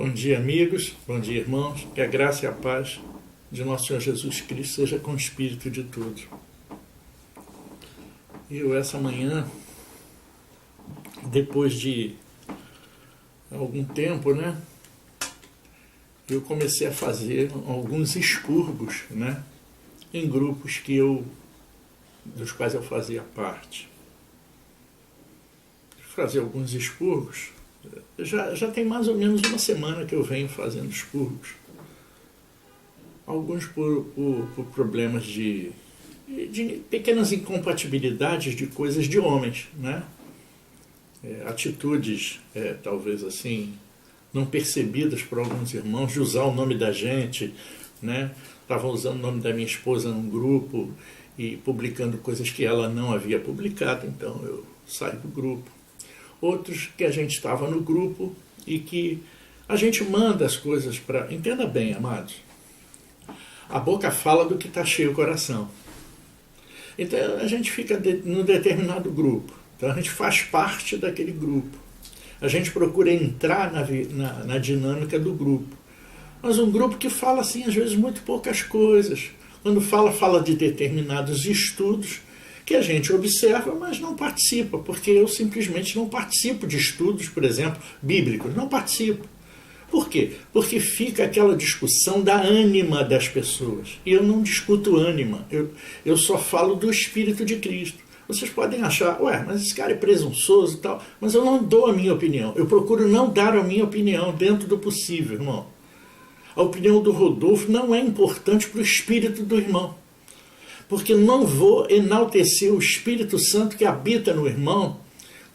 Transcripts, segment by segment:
Bom dia, amigos. Bom dia, irmãos. Que a graça e a paz de nosso Senhor Jesus Cristo seja com o espírito de todos. Eu, essa manhã, depois de algum tempo, eu comecei a fazer alguns expurgos, em grupos dos quais eu fazia parte. Fazer alguns expurgos. Já tem mais ou menos uma semana que eu venho fazendo expurgos. Alguns por problemas de pequenas incompatibilidades de coisas de homens, atitudes, talvez assim, não percebidas por alguns irmãos, de usar o nome da gente, estavam usando o nome da minha esposa num grupo e publicando coisas que ela não havia publicado, então eu saio do grupo. Outros que a gente estava no grupo e que a gente manda as coisas para... Entenda bem, amados. A boca fala do que está cheio o coração. Então a gente fica num determinado grupo. Então a gente faz parte daquele grupo. A gente procura entrar na dinâmica do grupo. Mas um grupo que fala, assim, às vezes, muito poucas coisas. Quando fala de determinados estudos que a gente observa, mas não participa, porque eu simplesmente não participo de estudos, por exemplo, bíblicos. Não participo. Por quê? Porque fica aquela discussão da ânima das pessoas. E eu não discuto ânima, eu só falo do Espírito de Cristo. Vocês podem achar, mas esse cara é presunçoso e tal, mas eu não dou a minha opinião. Eu procuro não dar a minha opinião dentro do possível, irmão. A opinião do Rodolfo não é importante para o espírito do irmão. Porque não vou enaltecer o Espírito Santo que habita no irmão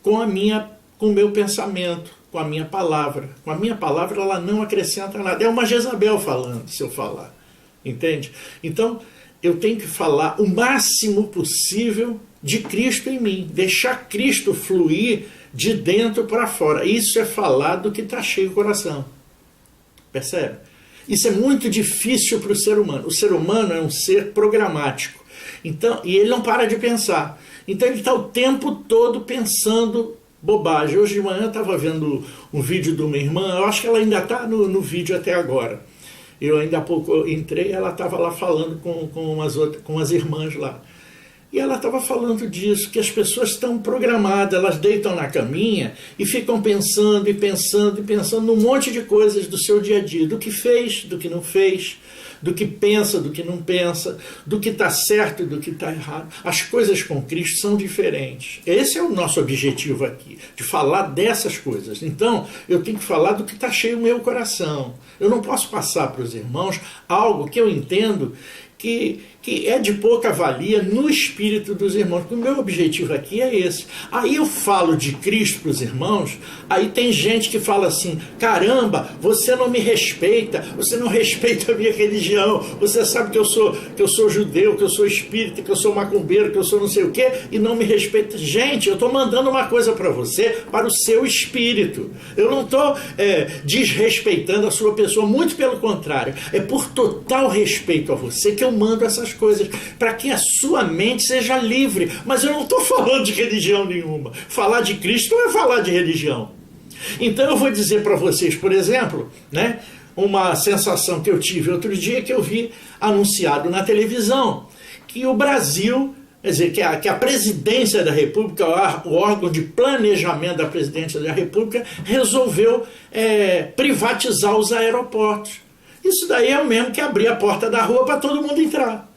com o meu pensamento, com a minha palavra. Com a minha palavra ela não acrescenta nada. É uma Jezabel falando, se eu falar. Entende? Então, eu tenho que falar o máximo possível de Cristo em mim. Deixar Cristo fluir de dentro para fora. Isso é falar do que está cheio o coração. Percebe? Isso é muito difícil para o ser humano. O ser humano é um ser programático. Então, e ele não para de pensar. Então ele está o tempo todo pensando bobagem. Hoje de manhã eu estava vendo um vídeo de uma irmã, eu acho que ela ainda está no vídeo até agora. Eu ainda há pouco entrei, ela estava lá falando com as irmãs lá. E ela estava falando disso, que as pessoas estão programadas, elas deitam na caminha e ficam pensando e pensando e pensando num monte de coisas do seu dia a dia, do que fez, do que não fez, do que pensa, do que não pensa, do que está certo e do que está errado. As coisas com Cristo são diferentes. Esse é o nosso objetivo aqui, de falar dessas coisas. Então, eu tenho que falar do que está cheio o meu coração. Eu não posso passar para os irmãos algo que eu entendo que é de pouca valia no espírito dos irmãos. O meu objetivo aqui é esse. Aí eu falo de Cristo para os irmãos, aí tem gente que fala assim, caramba, você não me respeita, você não respeita a minha religião, você sabe que eu sou judeu, que eu sou espírita, que eu sou macumbeiro, que eu sou não sei o quê, e não me respeita. Gente, eu estou mandando uma coisa para você, para o seu espírito. Eu não estou desrespeitando a sua pessoa, muito pelo contrário. É por total respeito a você que eu mando essas coisas, para que a sua mente seja livre. Mas eu não estou falando de religião nenhuma. Falar de Cristo não é falar de religião. Então eu vou dizer para vocês, por exemplo, uma sensação que eu tive outro dia, que eu vi anunciado na televisão, que o Brasil, quer dizer, que a presidência da República, o órgão de planejamento da presidência da República, resolveu privatizar os aeroportos. Isso daí é o mesmo que abrir a porta da rua para todo mundo entrar.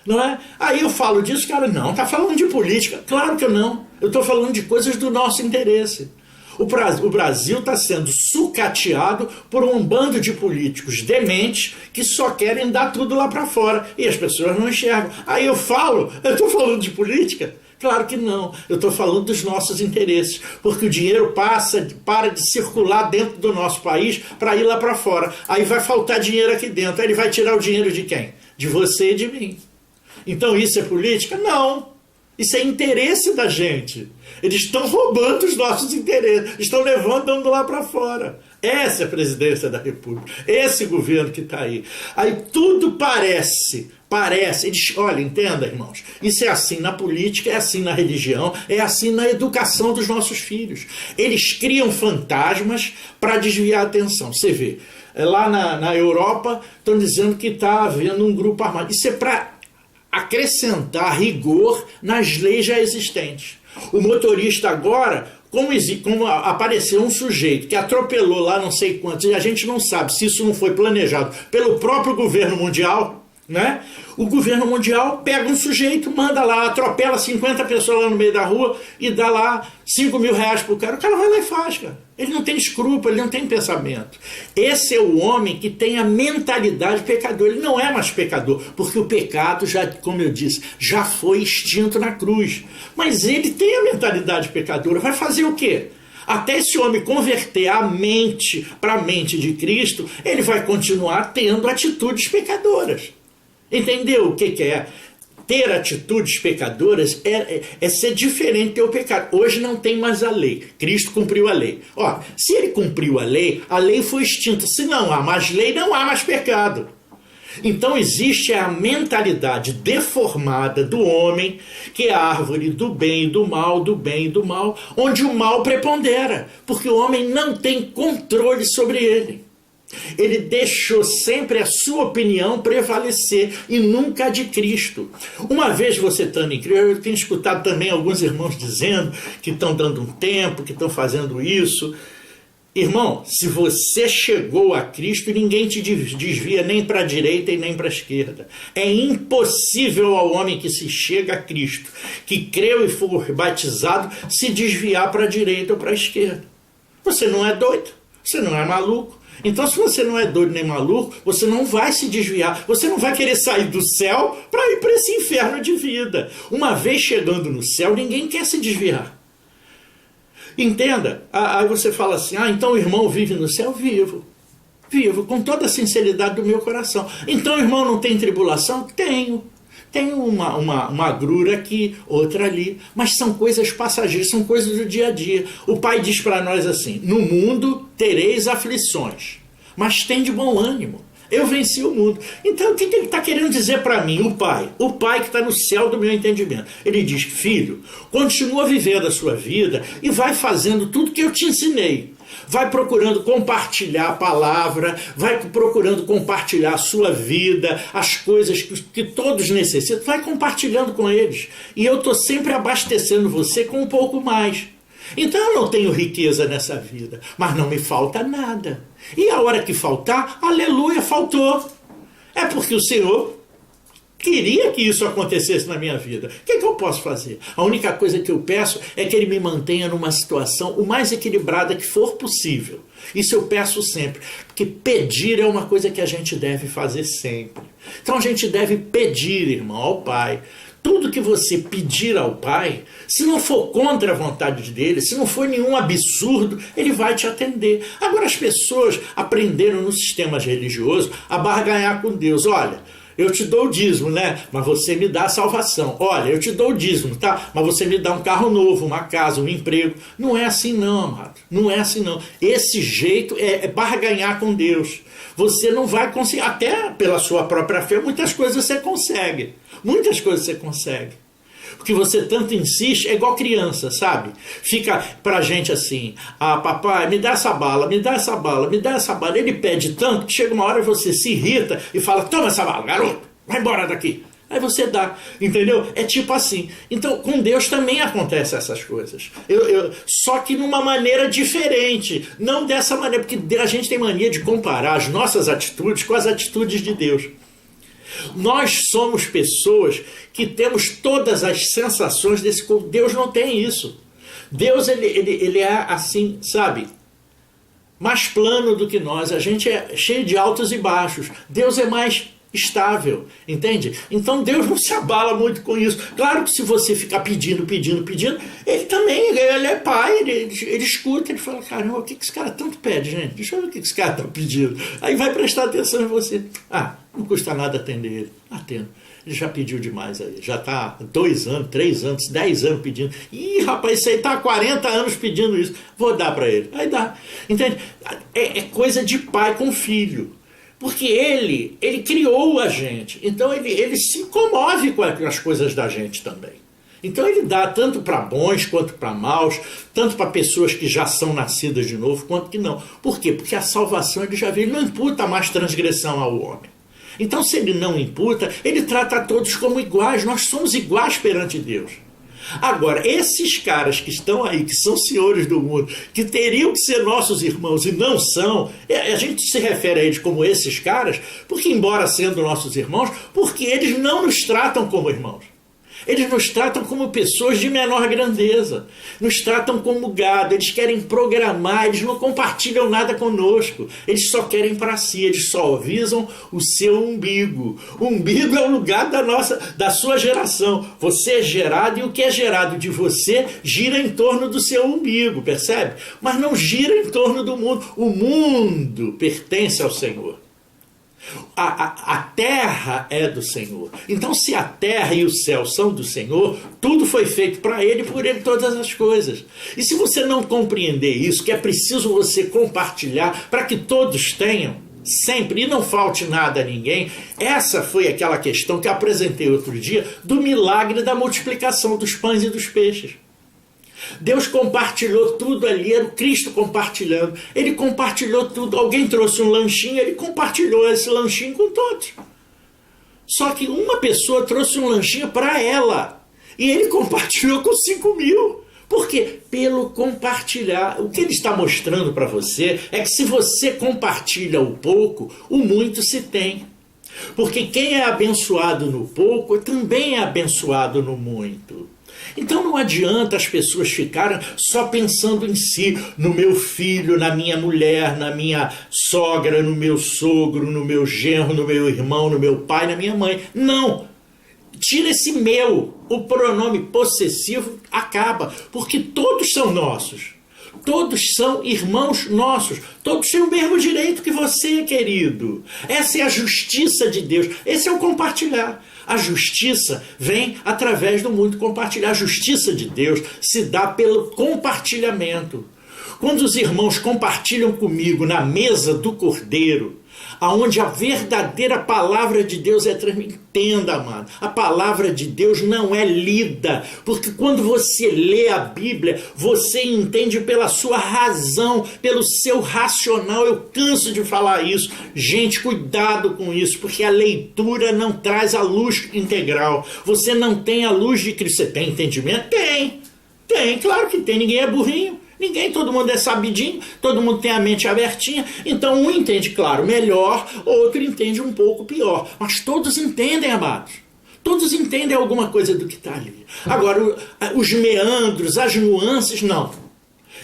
Não é? Aí eu falo disso, cara, não, está falando de política. Claro que não. Eu estou falando de coisas do nosso interesse. O Brasil está sendo sucateado por um bando de políticos dementes que só querem dar tudo lá para fora. E as pessoas não enxergam. Aí eu estou falando de política? Claro que não. Eu estou falando dos nossos interesses. Porque o dinheiro para de circular dentro do nosso país para ir lá para fora. Aí vai faltar dinheiro aqui dentro. Aí ele vai tirar o dinheiro de quem? De você e de mim. Então isso é política? Não. Isso é interesse da gente. Eles estão roubando os nossos interesses. Estão levando lá para fora. Essa é a presidência da República. Esse governo que está aí. Aí tudo parece Parece, olha, entenda, irmãos, isso é assim na política, é assim na religião, é assim na educação dos nossos filhos. Eles criam fantasmas para desviar a atenção. Você vê, lá na Europa estão dizendo que está havendo um grupo armado. Isso é para acrescentar rigor nas leis já existentes. O motorista agora, como apareceu um sujeito que atropelou lá não sei quantos, e a gente não sabe se isso não foi planejado pelo próprio governo mundial, né? O governo mundial pega um sujeito, manda lá, atropela 50 pessoas lá no meio da rua e dá lá 5 mil reais pro cara. O cara vai lá e faz, cara. Ele não tem escrúpulo, ele não tem pensamento. Esse é o homem que tem a mentalidade pecador. Ele não é mais pecador, porque o pecado, já, como eu disse, já foi extinto na cruz. Mas ele tem a mentalidade pecadora. Vai fazer o quê? Até esse homem converter a mente para a mente de Cristo, ele vai continuar tendo atitudes pecadoras. Entendeu o que é? Ter atitudes pecadoras é ser diferente do pecado. Hoje não tem mais a lei. Cristo cumpriu a lei. Ó, se ele cumpriu a lei foi extinta. Se não há mais lei, não há mais pecado. Então existe a mentalidade deformada do homem, que é a árvore do bem e do mal, do bem e do mal, onde o mal prepondera, porque o homem não tem controle sobre ele. Ele deixou sempre a sua opinião prevalecer e nunca a de Cristo. Uma vez você estando em Cristo, eu tenho escutado também alguns irmãos dizendo que estão dando um tempo, que estão fazendo isso. Irmão, se você chegou a Cristo, ninguém te desvia nem para a direita e nem para a esquerda. É impossível ao homem que se chega a Cristo, que creu e for batizado, se desviar para a direita ou para a esquerda. Você não é doido, você não é maluco. Então, se você não é doido nem maluco, você não vai se desviar, você não vai querer sair do céu para ir para esse inferno de vida. Uma vez chegando no céu, ninguém quer se desviar. Entenda, aí você fala assim, então o irmão vive no céu? Vivo, com toda a sinceridade do meu coração. Então o irmão não tem tribulação? Tenho uma agrura aqui, outra ali, mas são coisas passageiras, são coisas do dia a dia. O Pai diz para nós assim, no mundo tereis aflições, mas tem de bom ânimo. Eu venci o mundo. Então, o que ele está querendo dizer para mim? O Pai que está no céu do meu entendimento. Ele diz, filho, continua vivendo a sua vida e vai fazendo tudo que eu te ensinei. Vai procurando compartilhar a palavra, vai procurando compartilhar a sua vida, as coisas que todos necessitam, vai compartilhando com eles. E eu estou sempre abastecendo você com um pouco mais. Então eu não tenho riqueza nessa vida, mas não me falta nada. E a hora que faltar, aleluia, faltou. É porque o Senhor queria que isso acontecesse na minha vida. O que eu posso fazer? A única coisa que eu peço é que Ele me mantenha numa situação o mais equilibrada que for possível. Isso eu peço sempre, porque pedir é uma coisa que a gente deve fazer sempre. Então a gente deve pedir, irmão, ao Pai. Tudo que você pedir ao Pai, se não for contra a vontade dele, se não for nenhum absurdo, ele vai te atender. Agora as pessoas aprenderam no sistema religioso a barganhar com Deus. Olha, eu te dou o dízimo, né? Mas você me dá a salvação. Olha, eu te dou o dízimo, tá? Mas você me dá um carro novo, uma casa, um emprego. Não é assim não, amado. Não é assim não. Esse jeito é barganhar com Deus. Você não vai conseguir, até pela sua própria fé, muitas coisas você consegue. Muitas coisas você consegue. Porque você tanto insiste, é igual criança, sabe? Fica pra gente assim, papai, me dá essa bala, me dá essa bala, me dá essa bala. Ele pede tanto que chega uma hora e você se irrita e fala, toma essa bala, garoto, vai embora daqui. Aí você dá, entendeu? É tipo assim. Então, com Deus também acontecem essas coisas. Só que numa maneira diferente. Não dessa maneira, porque a gente tem mania de comparar as nossas atitudes com as atitudes de Deus. Nós somos pessoas que temos todas as sensações desse corpo. Deus não tem isso. Deus, ele é assim, sabe? Mais plano do que nós. A gente é cheio de altos e baixos. Deus é mais estável, entende? Então Deus não se abala muito com isso. Claro que se você ficar pedindo, ele também, ele é pai, ele escuta, ele fala, caramba, o que esse cara tanto pede, gente? Deixa eu ver o que esse cara está pedindo. Aí vai prestar atenção em você. Não custa nada atender ele. Atendo. Ele já pediu demais aí. Já está 2 anos, 3 anos, 10 anos pedindo. Ih, rapaz, isso aí está há 40 anos pedindo isso. Vou dar para ele. Aí dá. Entende? É coisa de pai com filho. Porque ele criou a gente. Então ele se comove com as coisas da gente também. Então ele dá tanto para bons quanto para maus, tanto para pessoas que já são nascidas de novo, quanto que não. Por quê? Porque a salvação ele já veio, ele não imputa mais transgressão ao homem. Então se ele não imputa, ele trata a todos como iguais, nós somos iguais perante Deus. Agora, esses caras que estão aí, que são senhores do mundo, que teriam que ser nossos irmãos e não são, a gente se refere a eles como esses caras, porque embora sendo nossos irmãos, porque eles não nos tratam como irmãos. Eles nos tratam como pessoas de menor grandeza, nos tratam como gado, eles querem programar, eles não compartilham nada conosco, eles só querem para si, eles só visam o seu umbigo. O umbigo é o lugar da sua geração, você é gerado e o que é gerado de você gira em torno do seu umbigo, percebe? Mas não gira em torno do mundo, o mundo pertence ao Senhor. A terra é do Senhor. Então, se a terra e o céu são do Senhor, tudo foi feito para Ele e por Ele todas as coisas. E se você não compreender isso, que é preciso você compartilhar para que todos tenham, sempre, e não falte nada a ninguém, essa foi aquela questão que eu apresentei outro dia do milagre da multiplicação dos pães e dos peixes. Deus compartilhou tudo ali, era o Cristo compartilhando. Ele compartilhou tudo. Alguém trouxe um lanchinho, ele compartilhou esse lanchinho com todos. Só que uma pessoa trouxe um lanchinho para ela. E ele compartilhou com 5.000. Por quê? Pelo compartilhar. O que ele está mostrando para você é que se você compartilha o pouco, o muito se tem. Porque quem é abençoado no pouco também é abençoado no muito. Então não adianta as pessoas ficarem só pensando em si, no meu filho, na minha mulher, na minha sogra, no meu sogro, no meu genro, no meu irmão, no meu pai, na minha mãe. Não! Tira esse meu, o pronome possessivo acaba, porque todos são nossos. Todos são irmãos nossos. Todos têm o mesmo direito que você, querido. Essa é a justiça de Deus. Esse é o compartilhar. A justiça vem através do muito compartilhar. A justiça de Deus se dá pelo compartilhamento. Quando os irmãos compartilham comigo na mesa do Cordeiro, aonde a verdadeira palavra de Deus é transmitida. Entenda, amado, a palavra de Deus não é lida, porque quando você lê a Bíblia, você entende pela sua razão, pelo seu racional. Eu canso de falar isso. Gente, cuidado com isso, porque a leitura não traz a luz integral. Você não tem a luz de Cristo. Você tem entendimento? Tem, claro que tem. Ninguém é burrinho. Ninguém, todo mundo é sabidinho, todo mundo tem a mente abertinha, então um entende, claro, melhor, outro entende um pouco pior. Mas todos entendem, amados. Todos entendem alguma coisa do que está ali. Agora, os meandros, as nuances, não.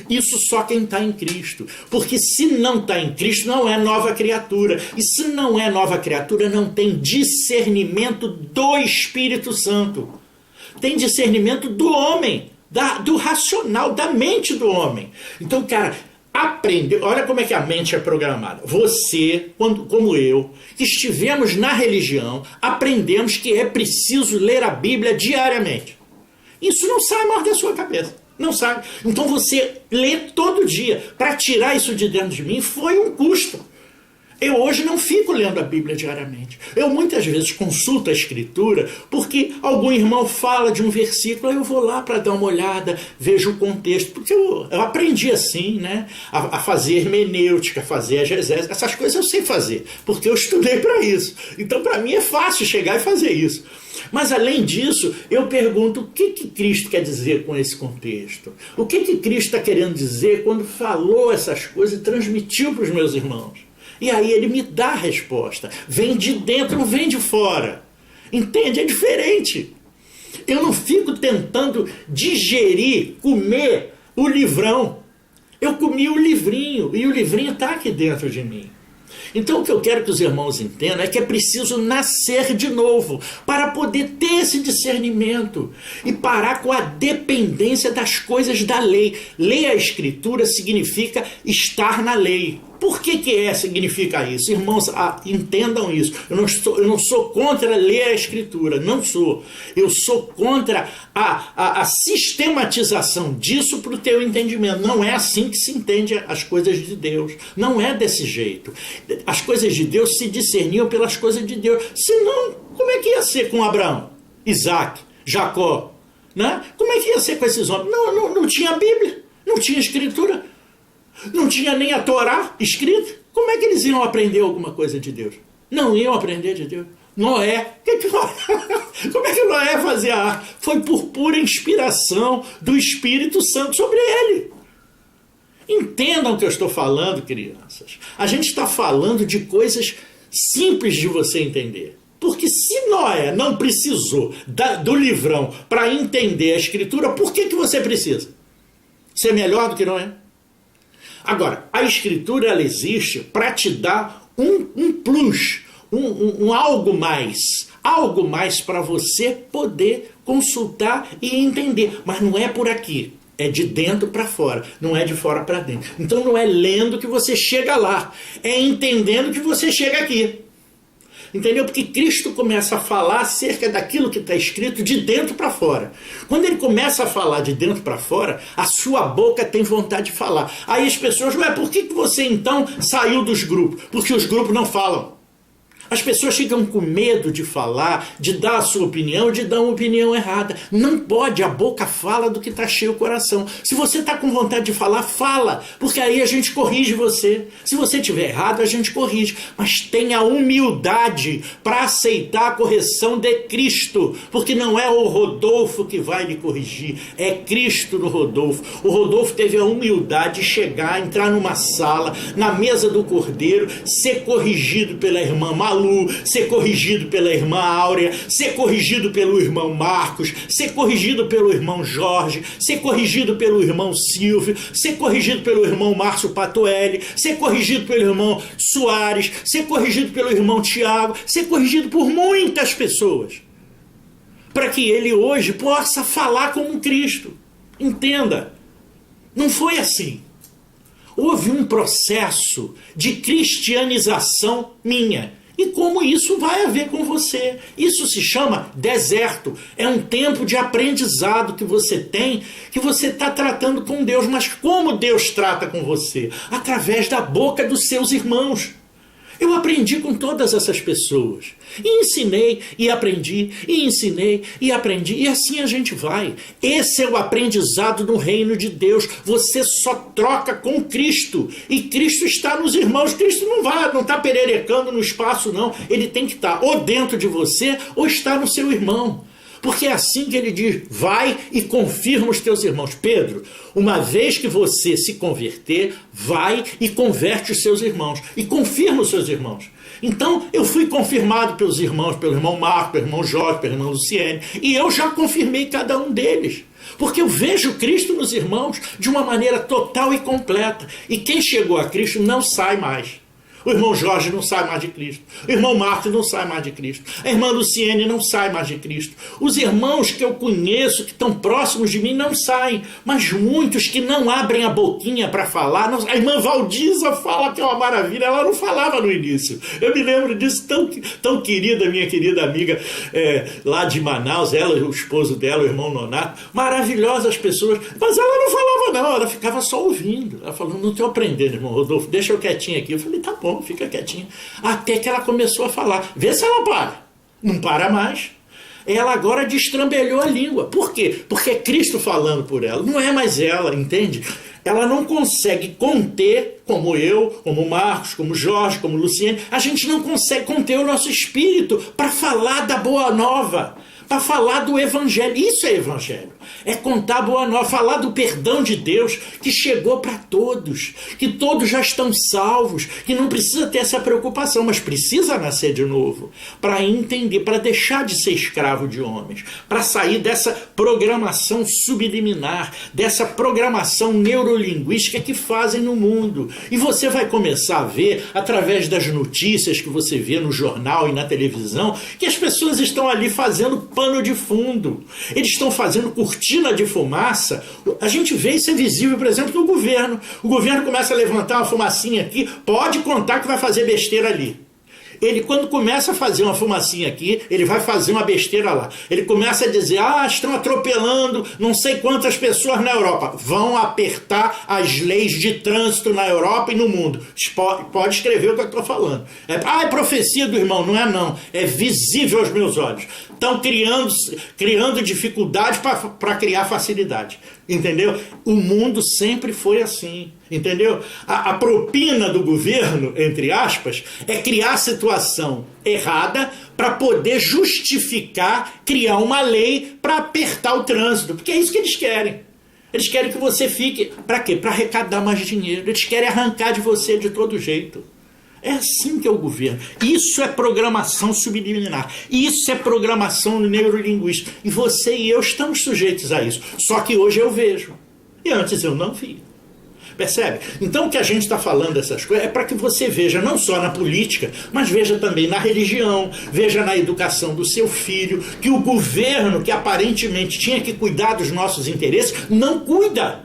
Isso só quem está em Cristo. Porque se não está em Cristo, não é nova criatura. E se não é nova criatura, não tem discernimento do Espírito Santo. Tem discernimento do homem. Do racional, da mente do homem. Então, cara, aprende. Olha como é que a mente é programada. Você, como eu, que estivemos na religião, aprendemos que é preciso ler a Bíblia diariamente. Isso não sai mais da sua cabeça. Não sai. Então você lê todo dia. Para tirar isso de dentro de mim foi um custo. Eu hoje não fico lendo a Bíblia diariamente. Eu muitas vezes consulto a Escritura porque algum irmão fala de um versículo, aí eu vou lá para dar uma olhada, vejo o contexto, porque eu aprendi assim, né? A fazer hermenêutica, a fazer exegese, essas coisas eu sei fazer, porque eu estudei para isso. Então para mim é fácil chegar e fazer isso. Mas além disso, eu pergunto o que Cristo quer dizer com esse contexto? O que Cristo está querendo dizer quando falou essas coisas e transmitiu para os meus irmãos? E aí ele me dá a resposta. Vem de dentro, não vem de fora. Entende? É diferente. Eu não fico tentando digerir, comer o livrão. Eu comi o livrinho e o livrinho está aqui dentro de mim. Então o que eu quero que os irmãos entendam é que é preciso nascer de novo para poder ter esse discernimento e parar com a dependência das coisas da lei. Ler a Escritura significa estar na lei. Por que significa isso? Irmãos, entendam isso. Eu não sou contra ler a Escritura, não sou. Eu sou contra a sistematização disso para o teu entendimento. Não é assim que se entende as coisas de Deus. Não é desse jeito. As coisas de Deus se discerniam pelas coisas de Deus. Senão, como é que ia ser com Abraão, Isaac, Jacó? Né? Como é que ia ser com esses homens? Não tinha Bíblia, não tinha Escritura. Não tinha nem a Torá escrita. Como é que eles iam aprender alguma coisa de Deus? Não iam aprender de Deus. Noé. Como é que Noé fazia a arca? Foi por pura inspiração do Espírito Santo sobre ele. Entendam o que eu estou falando, crianças. A gente está falando de coisas simples de você entender. Porque se Noé não precisou do livrão para entender a Escritura, por que você precisa? Ser melhor do que Noé? Agora, a Escritura ela existe para te dar um plus, um algo mais para você poder consultar e entender. Mas não é por aqui, é de dentro para fora, não é de fora para dentro. Então não é lendo que você chega lá, é entendendo que você chega aqui. Entendeu? Porque Cristo começa a falar acerca daquilo que está escrito de dentro para fora. Quando ele começa a falar de dentro para fora, a sua boca tem vontade de falar. Aí as pessoas, por que você então saiu dos grupos? Porque os grupos não falam. As pessoas ficam com medo de falar, de dar a sua opinião, de dar uma opinião errada. Não pode, a boca fala do que está cheio o coração. Se você está com vontade de falar, fala, porque aí a gente corrige você. Se você estiver errado, a gente corrige. Mas tenha humildade para aceitar a correção de Cristo, porque não é o Rodolfo que vai lhe corrigir, é Cristo no Rodolfo. O Rodolfo teve a humildade de chegar, entrar numa sala, na mesa do Cordeiro, ser corrigido pela irmã Malu, ser corrigido pela irmã Áurea, ser corrigido pelo irmão Marcos, ser corrigido pelo irmão Jorge, ser corrigido pelo irmão Silvio, ser corrigido pelo irmão Márcio Patuelli, ser corrigido pelo irmão Soares, ser corrigido pelo irmão Tiago, ser corrigido por muitas pessoas, para que ele hoje possa falar como Cristo. Entenda, não foi assim. Houve um processo de cristianização minha. E como isso vai haver com você? Isso se chama deserto. É um tempo de aprendizado que você tem, que você está tratando com Deus. Mas como Deus trata com você? Através da boca dos seus irmãos. Eu aprendi com todas essas pessoas. E ensinei e aprendi, e ensinei e aprendi. E assim a gente vai. Esse é o aprendizado no reino de Deus. Você só troca com Cristo. E Cristo está nos irmãos. Cristo não está pererecando no espaço, não. Ele tem que estar ou dentro de você ou está no seu irmão. Porque é assim que ele diz, vai e confirma os teus irmãos. Pedro, uma vez que você se converter, vai e converte os seus irmãos. E confirma os seus irmãos. Então, eu fui confirmado pelos irmãos, pelo irmão Marco, pelo irmão Jorge, pelo irmão Luciene. E eu já confirmei cada um deles. Porque eu vejo Cristo nos irmãos de uma maneira total e completa. E quem chegou a Cristo não sai mais. O irmão Jorge não sai mais de Cristo. O irmão Marcos não sai mais de Cristo. A irmã Luciene não sai mais de Cristo. Os irmãos que eu conheço, que estão próximos de mim, não saem. Mas muitos que não abrem a boquinha para falar. Não... A irmã Valdiza fala que é uma maravilha. Ela não falava no início. Eu me lembro disso, tão querida, minha querida amiga lá de Manaus. Ela, o esposo dela, o irmão Nonato. Maravilhosas pessoas. Mas ela não falava não. Ela ficava só ouvindo. Ela falou, não estou aprendendo, irmão Rodolfo. Deixa eu quietinho aqui. Eu falei, tá bom. Fica quietinha. Até que ela começou a falar. Vê se ela para. Não para mais. Ela agora destrambelhou a língua. Por quê? Porque é Cristo falando por ela. Não é mais ela, entende? Ela não consegue conter, como eu, como Marcos, como Jorge, como Luciene. A gente não consegue conter o nosso espírito para falar da boa nova. Para falar do evangelho. Isso é evangelho. É contar a boa nova, falar do perdão de Deus que chegou para todos, que todos já estão salvos, que não precisa ter essa preocupação, mas precisa nascer de novo, para entender, para deixar de ser escravo de homens, para sair dessa programação subliminar, dessa programação neurolinguística que fazem no mundo. E você vai começar a ver, através das notícias que você vê no jornal e na televisão, que as pessoas estão ali fazendo pano de fundo. Eles estão fazendo cortina de fumaça. A gente vê isso é visível, por exemplo, no governo. O governo começa a levantar uma fumacinha aqui, pode contar que vai fazer besteira ali. Ele, quando começa a fazer uma fumacinha aqui, ele vai fazer uma besteira lá. Ele começa a dizer, estão atropelando não sei quantas pessoas na Europa. Vão apertar as leis de trânsito na Europa e no mundo. Pode escrever o que eu estou falando. É profecia do irmão. Não é não. É visível aos meus olhos. Estão criando dificuldade para criar facilidade. Entendeu? O mundo sempre foi assim. Entendeu? A propina do governo, entre aspas, é criar situação errada para poder justificar, criar uma lei para apertar o trânsito. Porque é isso que eles querem. Eles querem que você fique... Para quê? Para arrecadar mais dinheiro. Eles querem arrancar de você de todo jeito. É assim que é o governo. Isso é programação subliminar. Isso é programação neurolinguística. E você e eu estamos sujeitos a isso. Só que hoje eu vejo. E antes eu não vi. Percebe? Então o que a gente está falando dessas coisas é para que você veja não só na política, mas veja também na religião, veja na educação do seu filho, que o governo que aparentemente tinha que cuidar dos nossos interesses, não cuida.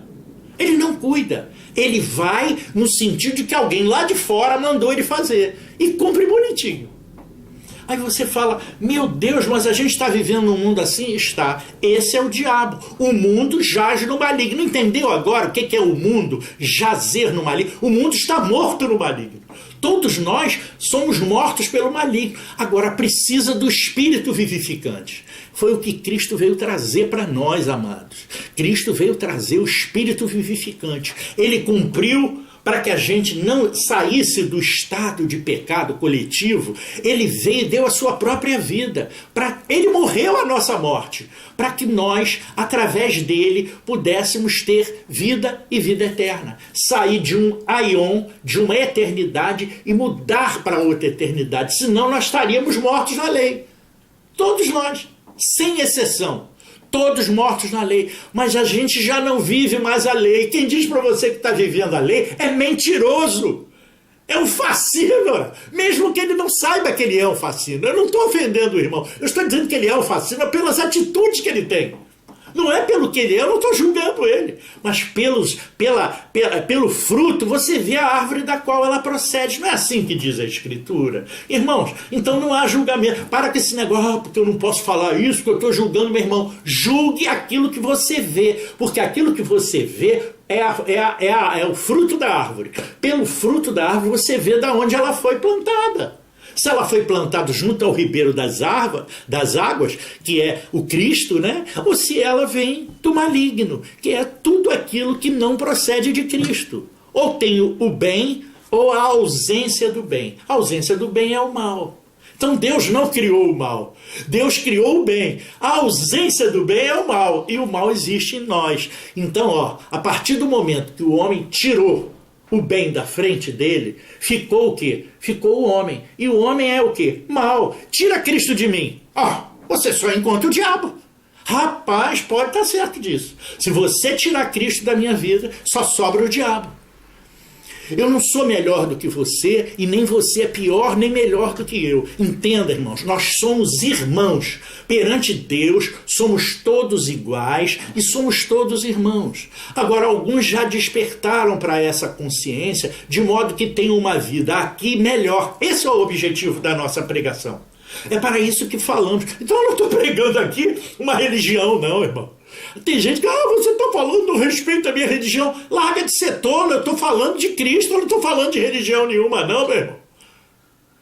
Ele não cuida. Ele vai no sentido de que alguém lá de fora mandou ele fazer. E cumpre bonitinho. Aí você fala, meu Deus, mas a gente está vivendo num mundo assim? Está. Esse é o diabo. O mundo jaz no maligno. Entendeu agora o que é o mundo? Jazer no maligno. O mundo está morto no maligno. Todos nós somos mortos pelo maligno. Agora precisa do espírito vivificante. Foi o que Cristo veio trazer para nós, amados. Cristo veio trazer o espírito vivificante. Ele cumpriu... Para que a gente não saísse do estado de pecado coletivo, ele veio e deu a sua própria vida. Ele morreu a nossa morte, para que nós, através dele, pudéssemos ter vida e vida eterna. Sair de um aion, de uma eternidade, e mudar para outra eternidade. Senão nós estaríamos mortos na lei. Todos nós, sem exceção. Todos mortos na lei, mas a gente já não vive mais a lei. Quem diz para você que está vivendo a lei é mentiroso, é um fascino, mesmo que ele não saiba que ele é um fascino. Eu não estou ofendendo o irmão, eu estou dizendo que ele é um fascino pelas atitudes que ele tem. Não é pelo que ele é, eu não estou julgando ele, mas pelo fruto você vê a árvore da qual ela procede. Não é assim que diz a Escritura. Irmãos, então não há julgamento. Para com esse negócio, porque eu não posso falar isso, porque eu estou julgando meu irmão. Julgue aquilo que você vê, porque aquilo que você vê é o fruto da árvore. Pelo fruto da árvore você vê de onde ela foi plantada. Se ela foi plantada junto ao ribeiro das águas, que é o Cristo, né? Ou se ela vem do maligno, que é tudo aquilo que não procede de Cristo. Ou tem o bem, ou a ausência do bem. A ausência do bem é o mal. Então Deus não criou o mal. Deus criou o bem. A ausência do bem é o mal. E o mal existe em nós. Então, a partir do momento que o homem tirou o bem da frente dele, ficou o quê? Ficou o homem. E o homem é o quê? Mal. Tira Cristo de mim. Você só encontra o diabo. Rapaz, pode estar certo disso. Se você tirar Cristo da minha vida, só sobra o diabo. Eu não sou melhor do que você, e nem você é pior nem melhor do que eu. Entenda, irmãos, nós somos irmãos. Perante Deus, somos todos iguais e somos todos irmãos. Agora, alguns já despertaram para essa consciência, de modo que tenham uma vida aqui melhor. Esse é o objetivo da nossa pregação. É para isso que falamos. Então eu não estou pregando aqui uma religião, não, irmão. Tem gente que, você está falando no respeito à minha religião. Larga de ser tolo, eu estou falando de Cristo, eu não estou falando de religião nenhuma, não, meu irmão.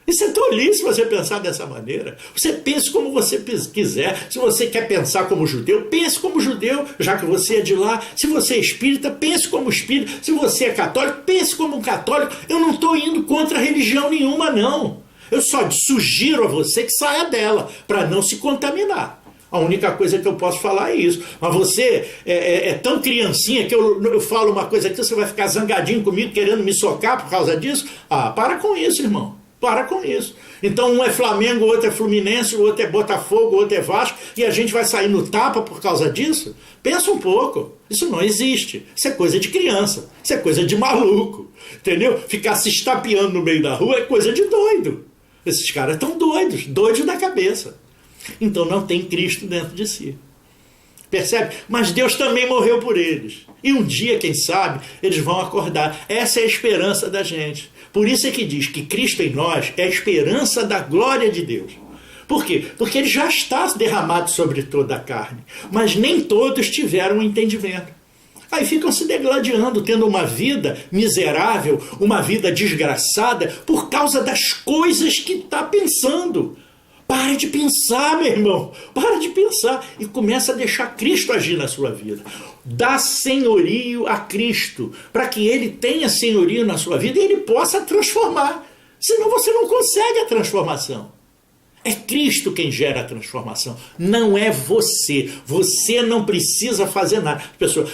Isso é tolice você pensar dessa maneira. Você pense como você quiser. Se você quer pensar como judeu, pense como judeu, já que você é de lá. Se você é espírita, pense como espírita. Se você é católico, pense como um católico. Eu não estou indo contra religião nenhuma, não. Eu só sugiro a você que saia dela, para não se contaminar. A única coisa que eu posso falar é isso. Mas você é tão criancinha que eu falo uma coisa aqui, você vai ficar zangadinho comigo, querendo me socar por causa disso? Para com isso, irmão. Para com isso. Então um é Flamengo, o outro é Fluminense, o outro é Botafogo, o outro é Vasco, e a gente vai sair no tapa por causa disso? Pensa um pouco. Isso não existe. Isso é coisa de criança. Isso é coisa de maluco. Entendeu? Ficar se estapeando no meio da rua é coisa de doido. Esses caras estão doidos da cabeça. Então não tem Cristo dentro de si. Percebe? Mas Deus também morreu por eles. E um dia, quem sabe, eles vão acordar. Essa é a esperança da gente. Por isso é que diz que Cristo em nós é a esperança da glória de Deus. Por quê? Porque ele já está derramado sobre toda a carne. Mas nem todos tiveram um entendimento. Aí ficam se degladiando, tendo uma vida miserável, uma vida desgraçada, por causa das coisas que está pensando. Pare de pensar, meu irmão. Pare de pensar. E começa a deixar Cristo agir na sua vida. Dá senhorio a Cristo, para que ele tenha senhorio na sua vida e ele possa transformar. Senão você não consegue a transformação. É Cristo quem gera a transformação, não é você. Você não precisa fazer nada. Pessoa,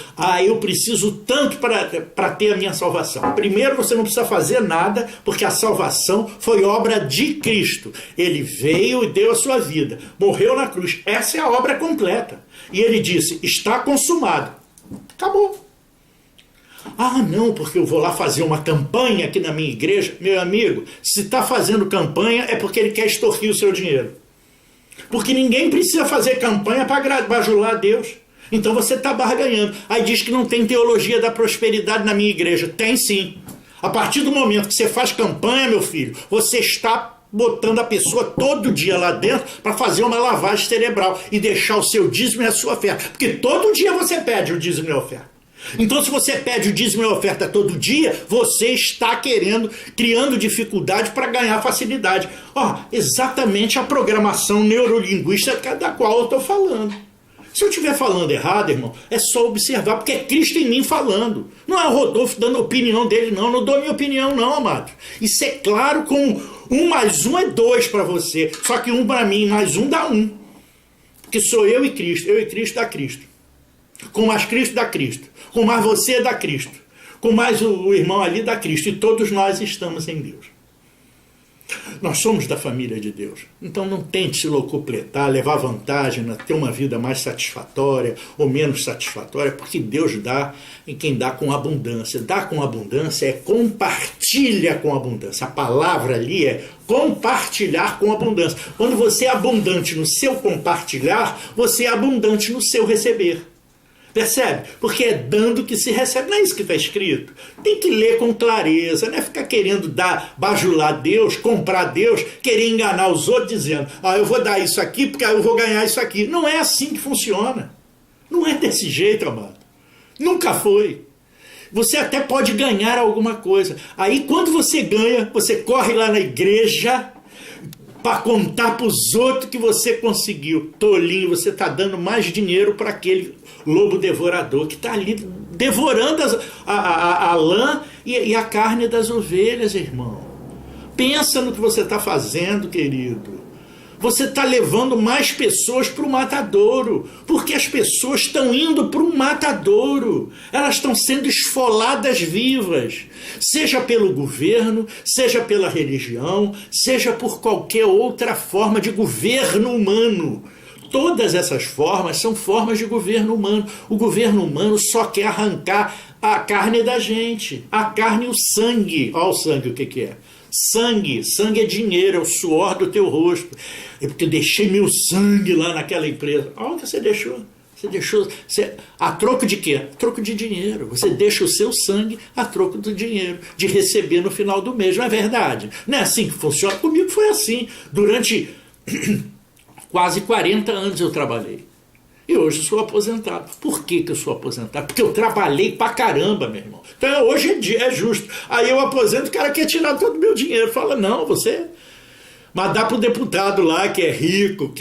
eu preciso tanto para ter a minha salvação. Primeiro, você não precisa fazer nada, porque a salvação foi obra de Cristo. Ele veio e deu a sua vida, morreu na cruz. Essa é a obra completa. E ele disse, está consumado. Acabou. Não, porque eu vou lá fazer uma campanha aqui na minha igreja. Meu amigo, se está fazendo campanha é porque ele quer extorquir o seu dinheiro. Porque ninguém precisa fazer campanha para bajular a Deus. Então você está barganhando. Aí diz que não tem teologia da prosperidade na minha igreja. Tem sim. A partir do momento que você faz campanha, meu filho, você está botando a pessoa todo dia lá dentro para fazer uma lavagem cerebral e deixar o seu dízimo e a sua oferta. Porque todo dia você pede o dízimo e a oferta. Então, se você pede o dízimo e a oferta todo dia, você está criando dificuldade para ganhar facilidade. Exatamente a programação neurolinguística da qual eu estou falando. Se eu estiver falando errado, irmão, é só observar, porque é Cristo em mim falando. Não é o Rodolfo dando a opinião dele, não. Não dou minha opinião, não, amado. Isso é claro, com 1 mais 1 é 2 para você. Só que 1 para mim, mais 1 dá 1. Porque sou eu e Cristo dá Cristo. Com mais Cristo dá Cristo. Com mais você dá Cristo. Com mais o irmão ali dá Cristo. E todos nós estamos em Deus. Nós somos da família de Deus. Então não tente se locupletar, levar vantagem, ter uma vida mais satisfatória ou menos satisfatória, porque Deus dá em quem dá com abundância. Dar com abundância é compartilha com abundância. A palavra ali é compartilhar com abundância. Quando você é abundante no seu compartilhar, você é abundante no seu receber. Percebe? Porque é dando que se recebe. Não é isso que está escrito? Tem que ler com clareza, não é ficar querendo bajular Deus, comprar Deus, querer enganar os outros dizendo, eu vou dar isso aqui porque eu vou ganhar isso aqui. Não é assim que funciona. Não é desse jeito, amado. Nunca foi. Você até pode ganhar alguma coisa. Aí quando você ganha, você corre lá na igreja para contar para os outros que você conseguiu. Tolinho, você está dando mais dinheiro para aquele lobo devorador que está ali devorando a lã e a carne das ovelhas, irmão. Pensa no que você está fazendo, querido. Você está levando mais pessoas para o matadouro, porque as pessoas estão indo para o matadouro. Elas estão sendo esfoladas vivas, seja pelo governo, seja pela religião, seja por qualquer outra forma de governo humano. Todas essas formas são formas de governo humano. O governo humano só quer arrancar a carne da gente, a carne e o sangue. Olha o sangue, o que é? Sangue é dinheiro, é o suor do teu rosto. É porque eu deixei meu sangue lá naquela empresa. Olha o que você deixou. A troco de quê? A troco de dinheiro. Você deixa o seu sangue a troco do dinheiro, de receber no final do mês. Não é verdade? Não é assim que funciona? Comigo foi assim. Durante quase 40 anos eu trabalhei. E hoje eu sou aposentado. Por que eu sou aposentado? Porque eu trabalhei pra caramba, meu irmão. Então hoje é justo. Aí eu aposento, o cara quer tirar todo o meu dinheiro. Fala, não, você... Mas dá pro deputado lá que é rico,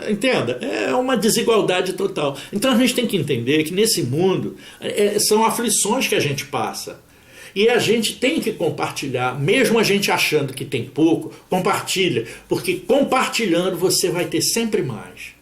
entenda, é uma desigualdade total. Então a gente tem que entender que nesse mundo são aflições que a gente passa. E a gente tem que compartilhar, mesmo a gente achando que tem pouco, compartilha. Porque compartilhando você vai ter sempre mais.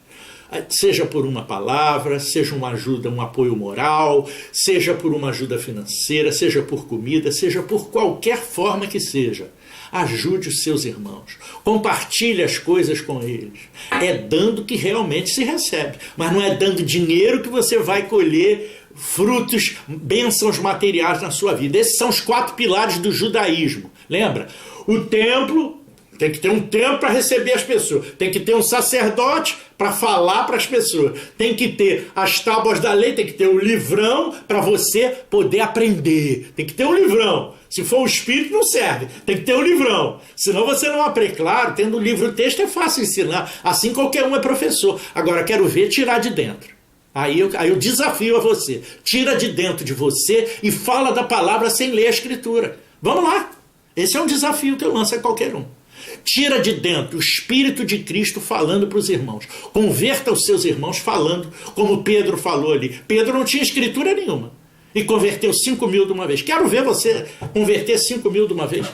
Seja por uma palavra, seja uma ajuda, um apoio moral, seja por uma ajuda financeira, seja por comida, seja por qualquer forma que seja. Ajude os seus irmãos. Compartilhe as coisas com eles. É dando que realmente se recebe. Mas não é dando dinheiro que você vai colher frutos, bênçãos materiais na sua vida. Esses são os 4 pilares do judaísmo. Lembra? O templo, Tem que ter um tempo para receber as pessoas. Tem que ter um sacerdote para falar para as pessoas. Tem que ter as tábuas da lei, tem que ter um livrão para você poder aprender. Tem que ter um livrão. Se for o Espírito, não serve. Tem que ter um livrão. Senão você não aprende. Claro, tendo o livro-texto é fácil ensinar. Assim qualquer um é professor. Agora, quero ver tirar de dentro. Aí eu desafio a você. Tira de dentro de você e fala da palavra sem ler a Escritura. Vamos lá. Esse é um desafio que eu lanço a qualquer um. Tira de dentro o Espírito de Cristo falando para os irmãos. Converta os seus irmãos falando, como Pedro falou ali. Pedro não tinha escritura nenhuma e converteu 5.000 de uma vez. Quero ver você converter 5.000 de uma vez.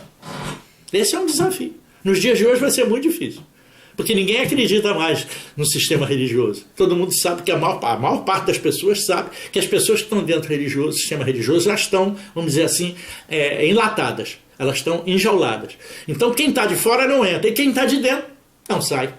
Esse é um desafio. Nos dias de hoje vai ser muito difícil. Porque ninguém acredita mais no sistema religioso. Todo mundo sabe que a maior parte das pessoas sabe que as pessoas que estão dentro do sistema religioso já estão, vamos dizer assim, enlatadas. Elas estão enjauladas. Então quem está de fora não entra. E quem está de dentro não sai.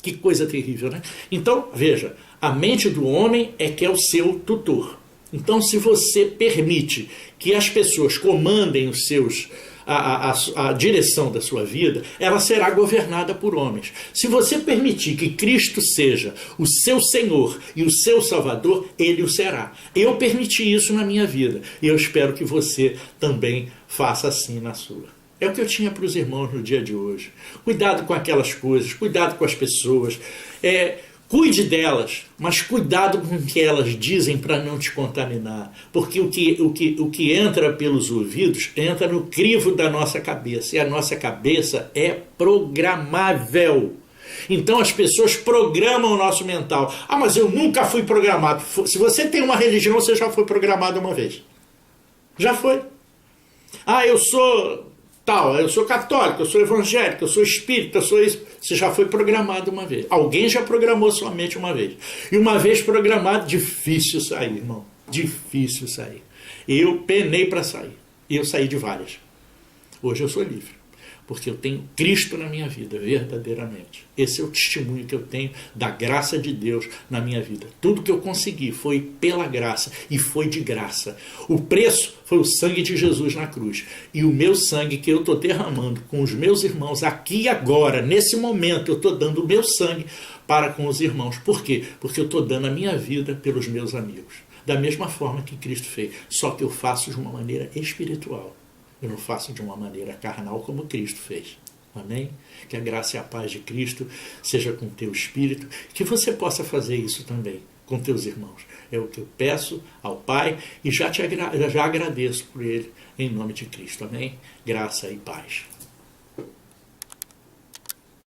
Que coisa terrível, né? Então, veja, a mente do homem é que é o seu tutor. Então, se você permite que as pessoas comandem os seus... A direção da sua vida, ela será governada por homens. Se você permitir que Cristo seja o seu Senhor e o seu Salvador, Ele o será. Eu permiti isso na minha vida e eu espero que você também faça assim na sua. É o que eu tinha para os irmãos no dia de hoje. Cuidado com aquelas coisas, cuidado com as pessoas. Cuide delas, mas cuidado com o que elas dizem para não te contaminar. Porque o que entra pelos ouvidos entra no crivo da nossa cabeça. E a nossa cabeça é programável. Então as pessoas programam o nosso mental. Ah, mas eu nunca fui programado. Se você tem uma religião, você já foi programado uma vez. Já foi. Ah, eu sou tal, eu sou católico, eu sou evangélico, eu sou espírita, eu sou isso. Você já foi programado uma vez. Alguém já programou sua mente uma vez. E uma vez programado, difícil sair, irmão. Difícil sair. Eu penei para sair. E eu saí de várias. Hoje eu sou livre. Porque eu tenho Cristo na minha vida, verdadeiramente. Esse é o testemunho que eu tenho da graça de Deus na minha vida. Tudo que eu consegui foi pela graça e foi de graça. O preço foi o sangue de Jesus na cruz. E o meu sangue que eu estou derramando com os meus irmãos aqui e agora, nesse momento, eu estou dando o meu sangue para com os irmãos. Por quê? Porque eu estou dando a minha vida pelos meus amigos. Da mesma forma que Cristo fez. Só que eu faço de uma maneira espiritual. Eu não faço de uma maneira carnal como Cristo fez. Amém? Que a graça e a paz de Cristo seja com o teu espírito. Que você possa fazer isso também com teus irmãos. É o que eu peço ao Pai e já agradeço por ele em nome de Cristo. Amém? Graça e paz.